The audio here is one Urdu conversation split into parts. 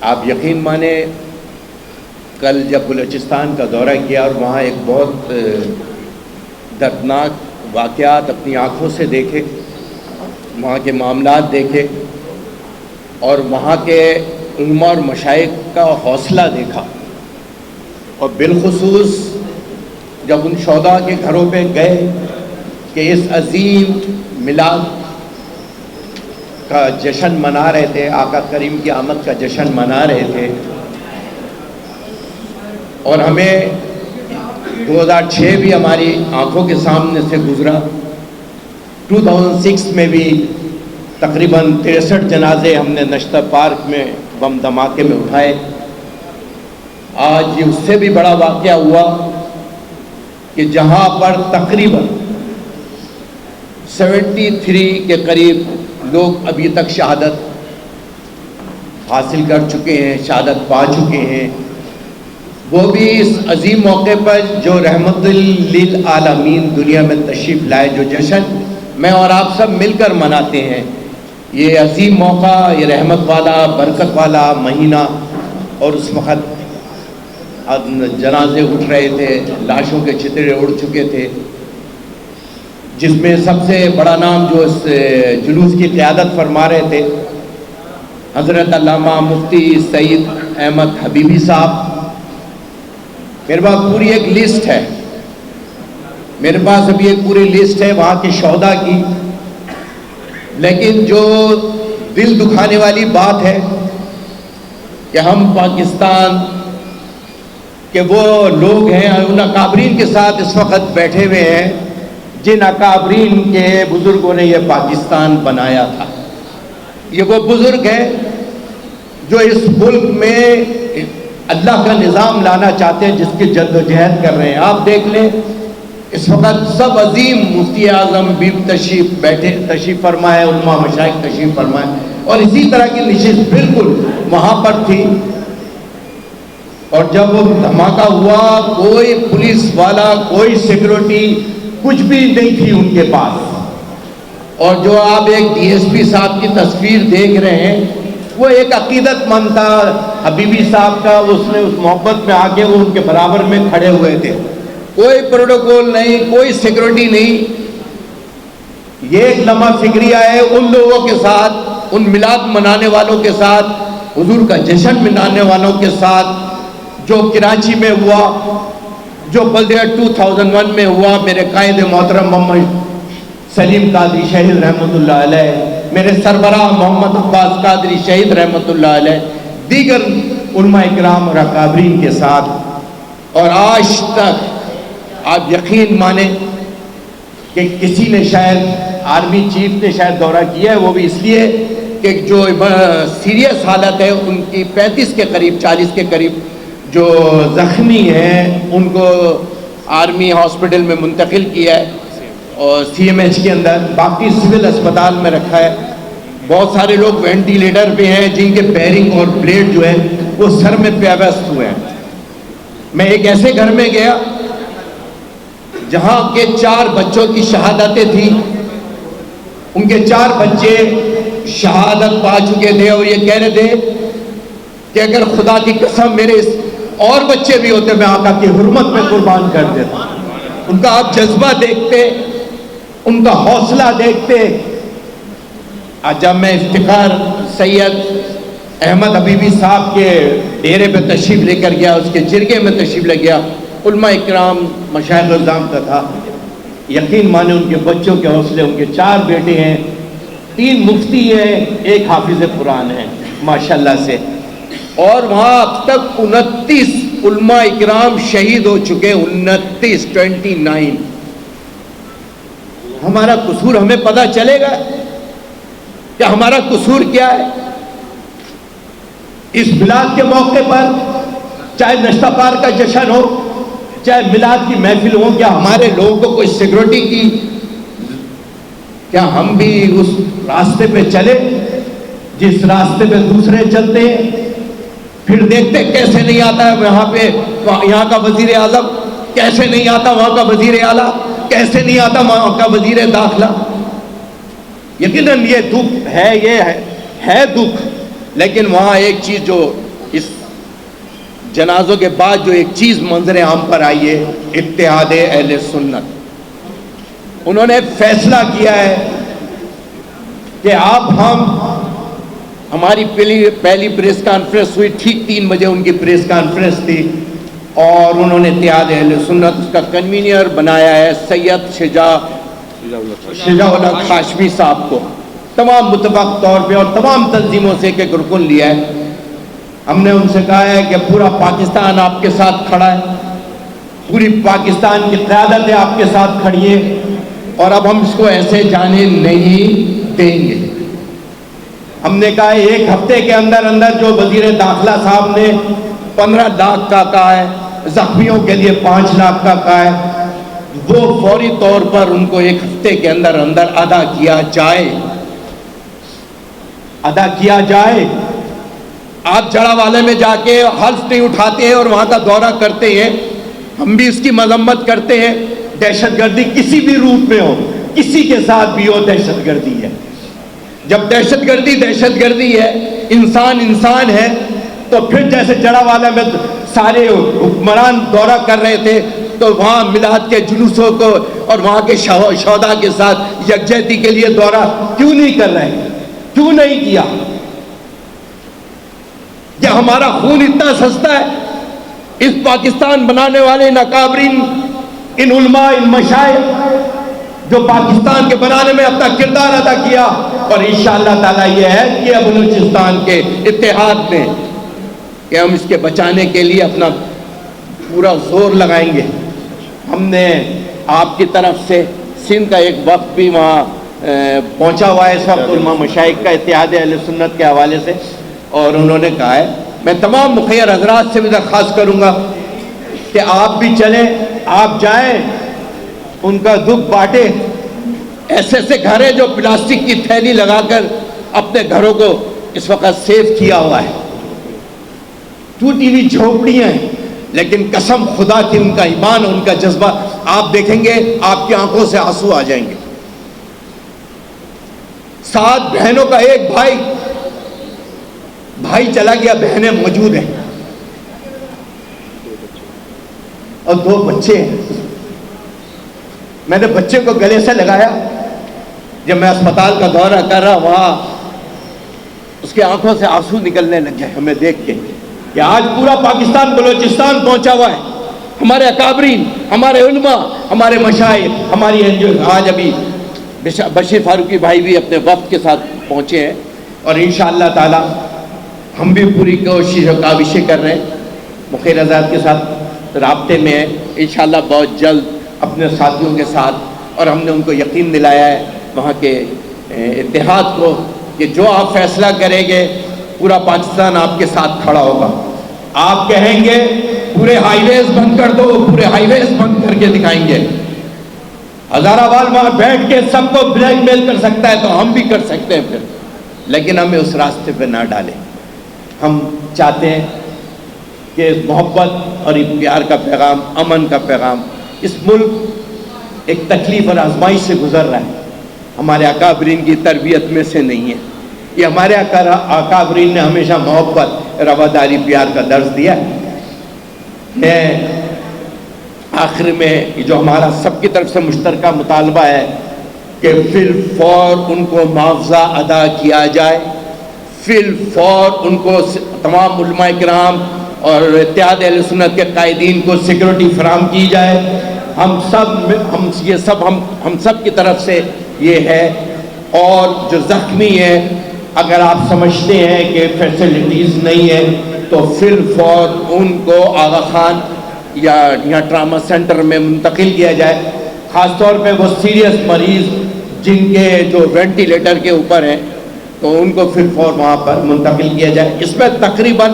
آپ یقین مانیں کل جب بلوچستان کا دورہ کیا اور وہاں ایک بہت دردناک واقعات اپنی آنکھوں سے دیکھے، وہاں کے معاملات دیکھے اور وہاں کے علماء اور مشائخ کا حوصلہ دیکھا، اور بالخصوص جب ان شہداء کے گھروں پہ گئے کہ اس عظیم میلاد کا جشن منا رہے تھے، آقا کریم کی آمد کا جشن منا رہے تھے، اور ہمیں 2006 بھی ہماری آنکھوں کے سامنے سے گزرا، 2006 میں بھی تقریباً 63 جنازے ہم نے نشتر پارک میں بم دھماکے میں اٹھائے۔ آج یہ اس سے بھی بڑا واقعہ ہوا کہ جہاں پر تقریباً 73 کے قریب لوگ ابھی تک شہادت حاصل کر چکے ہیں، شہادت پا چکے ہیں، وہ بھی اس عظیم موقع پر جو رحمت للعالمین دنیا میں تشریف لائے، جو جشن میں اور آپ سب مل کر مناتے ہیں، یہ عظیم موقع، یہ رحمت والا برکت والا مہینہ، اور اس وقت جنازے اٹھ رہے تھے، لاشوں کے چترے اڑ چکے تھے، جس میں سب سے بڑا نام جو اس جلوس کی قیادت فرما رہے تھے حضرت علامہ مفتی سعید احمد حبیبی صاحب۔ میرے پاس پوری ایک لسٹ ہے، میرے پاس ابھی ایک پوری لسٹ ہے وہاں کے شہداء کی، لیکن جو دل دکھانے والی بات ہے کہ ہم پاکستان کہ وہ لوگ ہیں ان اکابرین کے ساتھ اس وقت بیٹھے ہوئے ہیں جن اکابرین کے بزرگوں نے یہ پاکستان بنایا تھا۔ یہ وہ بزرگ ہیں جو اس ملک میں اللہ کا نظام لانا چاہتے ہیں، جس کی جد و جہد کر رہے ہیں۔ آپ دیکھ لیں اس وقت سب عظیم مفتی اعظم بھی تشریف فرمائے، علماء مشائخ تشریف فرمائے، اور اسی طرح کی نشست بالکل وہاں پر تھی، اور جب وہ دھماکہ ہوا کوئی پولیس والا، کوئی سیکورٹی، کچھ بھی نہیں تھی ان کے پاس، اور جو آپ ایک ڈی ایس پی صاحب کی تصویر دیکھ رہے ہیں وہ ایک عقیدت مند تھا حبیبی صاحب کا، اس نے اس محبت میں آ کے وہ ان کے برابر میں کھڑے ہوئے تھے، کوئی پروٹوکول نہیں، کوئی سیکورٹی نہیں۔ یہ ایک لمحہ فکریہ ہے ان لوگوں کے ساتھ، ان میلاد منانے والوں کے ساتھ، حضور کا جشن منانے والوں کے ساتھ، جو کراچی میں ہوا، جو بلدیہ 2001 میں ہوا، میرے قائد محترم محمد سلیم قادری شہید رحمۃ اللہ علیہ، میرے سربراہ محمد عباس قادری شہید رحمۃ اللہ علیہ، دیگر علماء اکرام اور اکابرین کے ساتھ، اور آج تک آپ یقین مانیں کہ کسی نے شاید آرمی چیف نے شاید دورہ کیا ہے، وہ بھی اس لیے کہ جو سیریس حالت ہے ان کی 35 کے قریب 40 کے قریب جو زخمی ہیں ان کو آرمی ہاسپٹل میں منتقل کیا ہے اور سی ایم ایچ کے اندر، باقی سول اسپتال میں رکھا ہے۔ بہت سارے لوگ وینٹیلیٹر پہ ہیں جن کے بیرنگ اور بلیڈ جو ہے وہ سر میں پیوست ہوئے ہیں۔ میں ایک ایسے گھر میں گیا جہاں کے 4 بچوں کی شہادتیں تھیں، ان کے 4 بچے شہادت پا چکے تھے، اور یہ کہہ رہے تھے کہ اگر خدا کی قسم میرے اور بچے بھی ہوتے میں آقا کی حرمت میں قربان کر دیتا۔ ان کا آپ جذبہ دیکھتے، ان کا حوصلہ دیکھتے۔ آج جب میں افتخار سید احمد حبیبی صاحب کے ڈیرے پہ تشریف لے کر گیا، اس کے جرگے میں تشریف لے گیا، علماء اکرام مشائخ الزام کا تھا، یقین مانے ان کے بچوں کے حوصلے، ان کے 4 بیٹے ہیں، 3 مفتی ہیں، 1 حافظ قرآن ہے ماشاءاللہ سے، اور وہاں اب تک 29 علماء اکرام شہید ہو چکے، 29 ہمارا قصور ہمیں پتہ چلے گا کہ ہمارا قصور کیا ہے؟ اس میلاد کے موقع پر چاہے نشتہ پارک کا جشن ہو، چاہے میلاد کی محفل ہو، کیا ہمارے لوگوں کو کوئی سیکورٹی کی؟ کیا ہم بھی اس راستے پہ چلے جس راستے پہ دوسرے چلتے ہیں؟ پھر دیکھتے کیسے نہیں آتا ہے یہاں پہ یہاں کا وزیر اعظم، کیسے نہیں آتا وہاں کا وزیر اعلیٰ، کیسے نہیں آتا وہاں کا وزیر داخلہ۔ یقیناً یہ دکھ ہے، یہ ہے دکھ، لیکن وہاں ایک چیز جو جنازوں کے بعد جو ایک چیز منظر عام پر آئی ہے، اتحاد اہل سنت، انہوں نے فیصلہ کیا ہے کہ اب ہماری پہلی پریس کانفرنس ہوئی، ٹھیک 3 بجے ان کی پریس کانفرنس تھی، اور انہوں نے اتحاد اہل سنت کا کنوینر بنایا ہے سید شجاع الحق ہاشمی صاحب کو، تمام متفق طور پہ اور تمام تنظیموں سے ایک رکن لیا ہے۔ ہم نے ان سے کہا ہے کہ پورا پاکستان آپ کے ساتھ کھڑا ہے، پوری پاکستان کی قیادت آپ کے ساتھ کھڑی ہے، اور اب ہم اس کو ایسے جانے نہیں دیں گے۔ ہم نے کہا ہے 1 ہفتے کے اندر جو وزیر داخلہ صاحب نے 15 لاکھ کا کہا ہے، زخمیوں کے لیے 5 لاکھ کا کہا ہے، وہ فوری طور پر ان کو 1 ہفتے کے اندر ادا کیا جائے۔ آپ جڑا والے میں جا کے حلف نہیں اٹھاتے ہیں اور وہاں کا دورہ کرتے ہیں، ہم بھی اس کی مذمت کرتے ہیں۔ دہشت گردی کسی بھی روپ میں ہو، کسی کے ساتھ بھی ہو، دہشت گردی ہے۔ جب دہشت گردی ہے، انسان ہے، تو پھر جیسے جڑا والا میں سارے حکمران دورہ کر رہے تھے، تو وہاں میلاد کے جلوسوں کو اور وہاں کے شہداء کے ساتھ یکجہتی کے لیے دورہ کیوں نہیں کر رہے؟ کیوں نہیں کیا؟ کیا ہمارا خون اتنا سستا ہے؟ اس پاکستان بنانے والے ان اکابرین، ان علماء، ان مشائخ جو پاکستان کے بنانے میں اپنا کردار ادا کیا، اور انشاءاللہ تعالیٰ یہ ہے کہ بلوچستان کے اتحاد میں کہ ہم اس کے بچانے کے لیے اپنا پورا زور لگائیں گے۔ ہم نے آپ کی طرف سے سندھ کا ایک وفد بھی وہاں پہنچا ہوا ہے اس وقت، علماء مشائخ کا اتحاد اہل سنت کے حوالے سے، اور انہوں نے کہا ہے، میں تمام مخیر حضرات سے بھی درخواست کروں گا کہ آپ بھی چلیں، آپ جائیں، ان کا دکھ بانٹیں۔ ایسے گھر ہیں جو پلاسٹک کی تھیلی لگا کر اپنے گھروں کو اس وقت سیو کیا ہوا ہے، ٹوٹی ہوئی جھونپڑیاں ہیں، لیکن قسم خدا کی ان کا ایمان، ان کا جذبہ آپ دیکھیں گے، آپ کی آنکھوں سے آنسو آ جائیں گے۔ 7 بہنوں کا ایک بھائی چلا گیا، بہنیں موجود ہیں، اور 2 بچے ہیں۔ میں نے بچے کو گلے سے لگایا، جب میں اسپتال کا دورہ کر رہا، وہاں اس کے آنکھوں سے آنسو نکلنے لگ گئے ہمیں دیکھ کے کہ آج پورا پاکستان بلوچستان پہنچا ہوا ہے، ہمارے اکابرین، ہمارے علماء، ہمارے مشائخ، ہماری آج ابھی بشیر فاروقی بھائی بھی اپنے وفد کے ساتھ پہنچے ہیں، اور انشاءاللہ تعالی ہم بھی پوری کوشش و کاوشیں کر رہے ہیں، مخیر حضرات کے ساتھ رابطے میں ہیں، انشاءاللہ بہت جلد اپنے ساتھیوں کے ساتھ، اور ہم نے ان کو یقین دلایا ہے وہاں کے اتحاد کو کہ جو آپ فیصلہ کریں گے پورا پاکستان آپ کے ساتھ کھڑا ہوگا۔ آپ کہیں گے پورے ہائی ویز بند کر دو، پورے ہائی ویز بند کر کے دکھائیں گے۔ ہزارہ وال وہاں بیٹھ کے سب کو بلیک میل کر سکتا ہے تو ہم بھی کر سکتے ہیں پھر، لیکن ہمیں اس راستے پہ نہ ڈالیں۔ ہم چاہتے ہیں کہ محبت اور پیار کا پیغام، امن کا پیغام، اس ملک ایک تکلیف اور آزمائش سے گزر رہا ہے، ہمارے اکابرین کی تربیت میں سے نہیں ہے۔ یہ ہمارے اکابرین نے ہمیشہ محبت، رواداری، پیار کا درس دیا ہے۔ میں آخر میں جو ہمارا سب کی طرف سے مشترکہ مطالبہ ہے کہ فی الفور ان کو معاوضہ ادا کیا جائے، فی الفور ان کو تمام علماء کرام اور اتحاد اہل سنت کے قائدین کو سیکورٹی فراہم کی جائے۔ ہم سب کی طرف سے یہ ہے، اور جو زخمی ہیں اگر آپ سمجھتے ہیں کہ فیسلٹیز نہیں ہے تو فی الفور ان کو آغا خان یا ٹراما سینٹر میں منتقل کیا جائے، خاص طور پہ وہ سیریس مریض جن کے جو وینٹیلیٹر کے اوپر ہیں تو ان کو فی الفور وہاں پر منتقل کیا جائے۔ اس میں تقریباً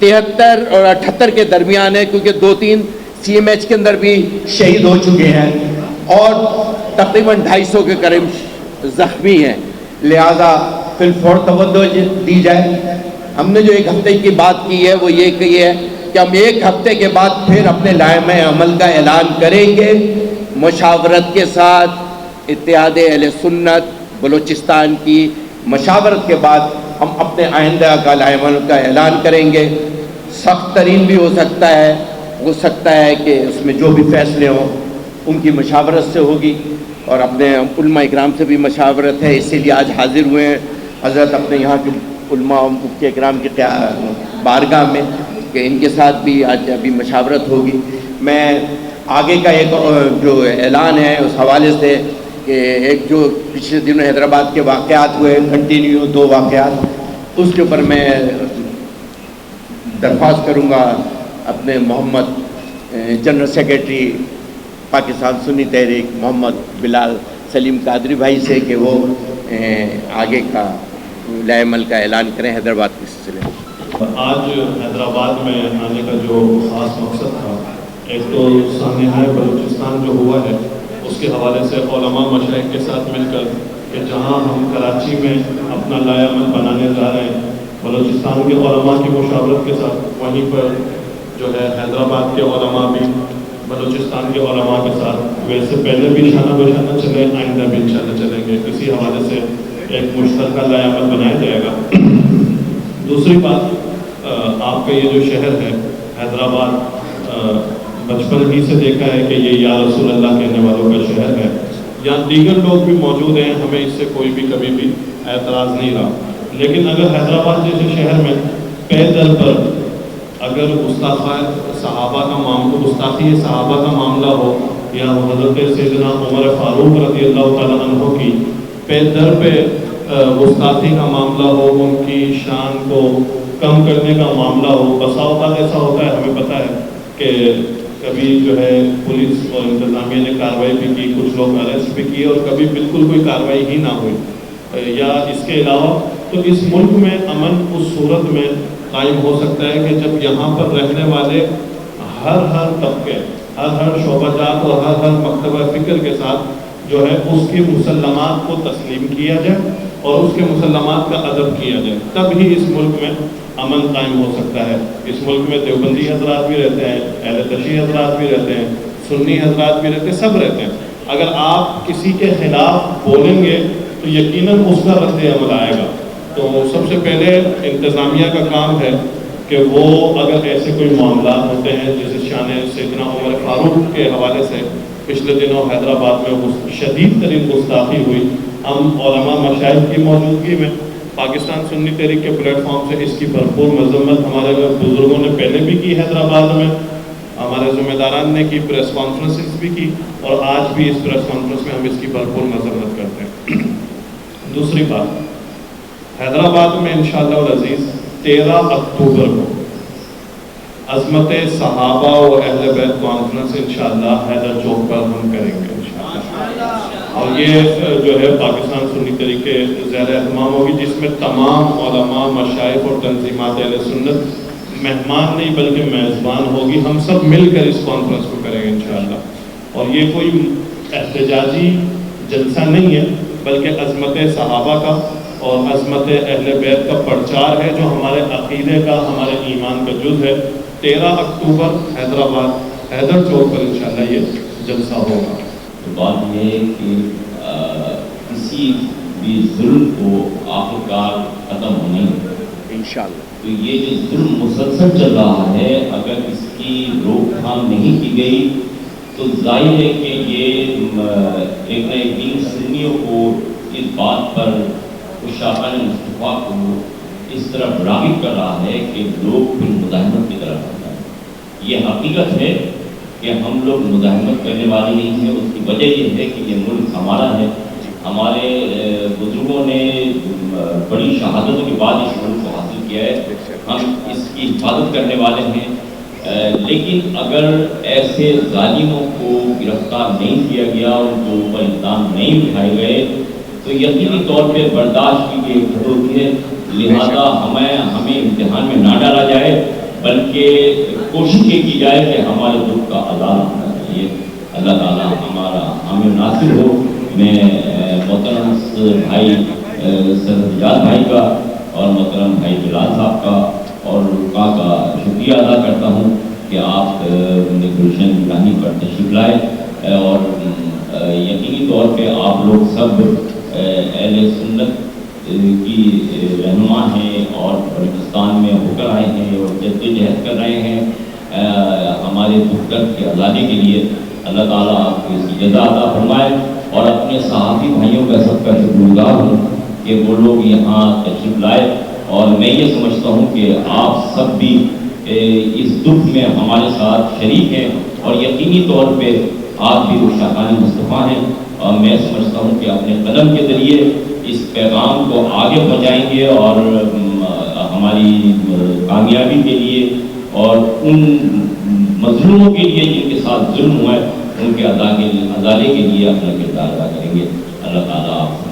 73 اور 78 کے درمیان ہے، کیونکہ 2-3 CMH کے اندر بھی شہید ہو چکے ہیں، اور تقریباً 250 کے قریب زخمی ہیں، لہذا فی الفور توجہ دی جائے۔ ہم نے جو 1 ہفتے کی بات کی ہے وہ یہ کہ ہم 1 ہفتے کے بعد پھر اپنے لائحہ عمل کا اعلان کریں گے، مشاورت کے ساتھ اتحاد اہل سنت بلوچستان کی مشاورت کے بعد ہم اپنے آئندہ کا لائحہ عمل کا اعلان کریں گے، سخت ترین بھی ہو سکتا ہے کہ اس میں جو بھی فیصلے ہوں ان کی مشاورت سے ہوگی، اور اپنے علماء اکرام سے بھی مشاورت ہے، اسی لیے آج حاضر ہوئے ہیں حضرت اپنے یہاں کے علماء مفتی اکرام کی بارگاہ میں کہ ان کے ساتھ بھی آج ابھی مشاورت ہوگی۔ میں آگے کا ایک جو اعلان ہے اس حوالے سے کہ ایک جو پچھلے دنوں حیدرآباد کے واقعات ہوئے کنٹینیو 2 واقعات، اس کے اوپر میں درخواست کروں گا اپنے محمد جنرل سیکریٹری پاکستان سنی تحریک محمد بلال سلیم قادری بھائی سے کہ وہ آگے کا لائے عمل کا اعلان کریں حیدرآباد کے سلسلے میں۔ آج حیدرآباد میں آنے کا جو خاص مقصد تھا، ایک تو سانحہ بلوچستان جو ہوا ہے اس کے حوالے سے علماء مشائخ کے ساتھ مل کر کہ جہاں ہم کراچی میں اپنا لائے عمل بنانے جا رہے ہیں بلوچستان کے علماء کی مشاورت کے ساتھ، وہیں پر جو ہے حیدرآباد کے علماء بھی بلوچستان کے علماء کے ساتھ ویسے پہلے بھی شانہ بشانہ چلے، آئندہ بھی انشاءاللہ چلیں گے، اسی حوالے سے ایک مشترکہ لائے عمل بنایا جائے گا۔ دوسری بات، آپ کا یہ جو شہر ہے حیدرآباد، بچپن ہی سے دیکھا ہے کہ یہ یا رسول اللہ کہنے والوں کا شہر ہے، یہاں دیگر لوگ بھی موجود ہیں، ہمیں اس سے کوئی بھی کبھی بھی اعتراض نہیں رہا، لیکن اگر حیدرآباد جیسے شہر میں پے در پر اگر گستاخی صحابہ کا معاملہ ہو یا حضرت سیدنا عمر فاروق رضی اللہ تعالیٰ عنہ کی پے در پہ گستاخی کا معاملہ ہو، ان کی شان کو کم کرنے کا معاملہ ہو، بسا اوقات ایسا ہوتا ہے، ہمیں پتہ ہے کہ کبھی جو ہے پولیس اور انتظامیہ نے کارروائی بھی کی، کچھ لوگ اریسٹ بھی کیے، اور کبھی بالکل کوئی کارروائی ہی نہ ہوئی، یا اس کے علاوہ تو اس ملک میں امن اس صورت میں قائم ہو سکتا ہے کہ جب یہاں پر رہنے والے ہر طبقے، ہر شعبہ جات اور ہر مکتبہ فکر کے ساتھ جو ہے اس کی مسلمات کو تسلیم کیا جائے اور اس کے مسلمات کا ادب کیا جائے، تب ہی اس ملک میں امن قائم ہو سکتا ہے۔ اس ملک میں دیوبندی حضرات بھی رہتے ہیں، اہل تشیع حضرات بھی رہتے ہیں، سنی حضرات بھی رہتے ہیں، سب رہتے ہیں۔ اگر آپ کسی کے خلاف بولیں گے تو یقیناً اس کا رد عمل آئے گا۔ تو سب سے پہلے انتظامیہ کا کام ہے کہ وہ اگر ایسے کوئی معاملات ہوتے ہیں جیسے شان سیدنا عمر فاروق کے حوالے سے پچھلے دنوں حیدرآباد میں شدید ترین گستاخی ہوئی، ہم علماء مشائخ کی موجودگی میں پاکستان سنی تحریک کے پلیٹ فارم سے اس کی بھرپور مذمت ہمارے بزرگوں نے پہلے بھی کی، حیدرآباد میں ہمارے ذمہ داران نے کی، پریس کانفرنسز بھی کی، اور آج بھی اس پریس کانفرنس میں ہم اس کی بھرپور مذمت کرتے ہیں۔ دوسری بات، حیدرآباد میں انشاءاللہ العزیز 13 اکتوبر کو عظمت صحابہ و اہل بیت کانفرنس انشاءاللہ حیدر چوک پر ہم کریں گے انشاءاللہ، اور یہ جو ہے پاکستان سنی تحریک کے زیر اہتمام ہوگی، جس میں تمام علماء مشائخ اور تنظیمات اہل سنت مہمان نہیں بلکہ میزبان ہوگی، ہم سب مل کر اس کانفرنس کو کریں گے انشاءاللہ۔ اور یہ کوئی احتجاجی جلسہ نہیں ہے بلکہ عظمت صحابہ کا اور عظمت اہل بیت کا پرچار ہے، جو ہمارے عقیدے کا، ہمارے ایمان کا جز ہے۔ 13 اکتوبر حیدرآباد حیدر چوک پر انشاءاللہ یہ جلسہ ہوگا۔ بات یہ ہے کہ کسی بھی ظلم کو آخرکار ختم ہونے انشاءاللہ، تو یہ جو ظلم مسلسل چل رہا ہے، اگر اس کی روک تھام نہیں کی گئی تو ظاہر ہے کہ یہ ایک نہ ایک دن سنیوں کو اس بات پر شاہان مصطفیٰ کو اس طرح راغب کر رہا ہے کہ لوگ پھر مزاحمت کی طرف آتا ہے۔ یہ حقیقت ہے کہ ہم لوگ مزاحمت کرنے والے نہیں ہیں، اس کی وجہ یہ ہے کہ یہ ملک ہمارا ہے، ہمارے بزرگوں نے بڑی شہادتوں کے بعد اس ملک کو حاصل کیا ہے، ہم اس کی حفاظت کرنے والے ہیں۔ لیکن اگر ایسے ظالموں کو گرفتار نہیں کیا گیا، ان کے اوپر الزام نہیں اٹھائے گئے تو یقینی طور پہ برداشت کی یہ حد ہوتی ہے، لہذا ہمیں امتحان میں نہ ڈالا جائے بلکہ کوشش یہ کی جائے کہ ہمارے دکھ کا عذاب ہونا چاہیے۔ اللہ تعالیٰ ہمارا حامل ناصر ہو۔ میں محترم بھائی سرحد بھائی کا اور محترم بھائی بلال صاحب کا اور رکا کا شکریہ ادا کرتا ہوں کہ آپ نے گلشن گرانی پر تشریف لائے، اور یقینی طور پہ آپ لوگ سب اہل سنت کی رہنما ہیں اور بلوچستان میں ہو کر آئے ہیں اور جدوجہد کر رہے ہیں ہمارے دکھ کے آزادی کے لیے. اللہ تعالیٰ آپ کو اس کی جزا عطا فرمائے. اور اپنے صحافی بھائیوں کا سب کا شکر گزار ہوں کہ وہ لوگ یہاں تشریف لائے. اور میں یہ سمجھتا ہوں کہ آپ سب بھی اس دکھ میں ہمارے ساتھ شریک ہیں اور یقینی طور پہ آپ بھی وہ شاہان مصطفیٰ ہیں. اور میں سمجھتا ہوں کہ اپنے قلم کے ذریعے اس پیغام کو آگے پہنچائیں گے اور ہماری کامیابی کے لیے اور ان مظلوموں کے لیے جن کے ساتھ ظلم ہوا ہے ان کے ازالے کے لیے اپنا کردار ادا کریں گے. اللہ تعالیٰ آپ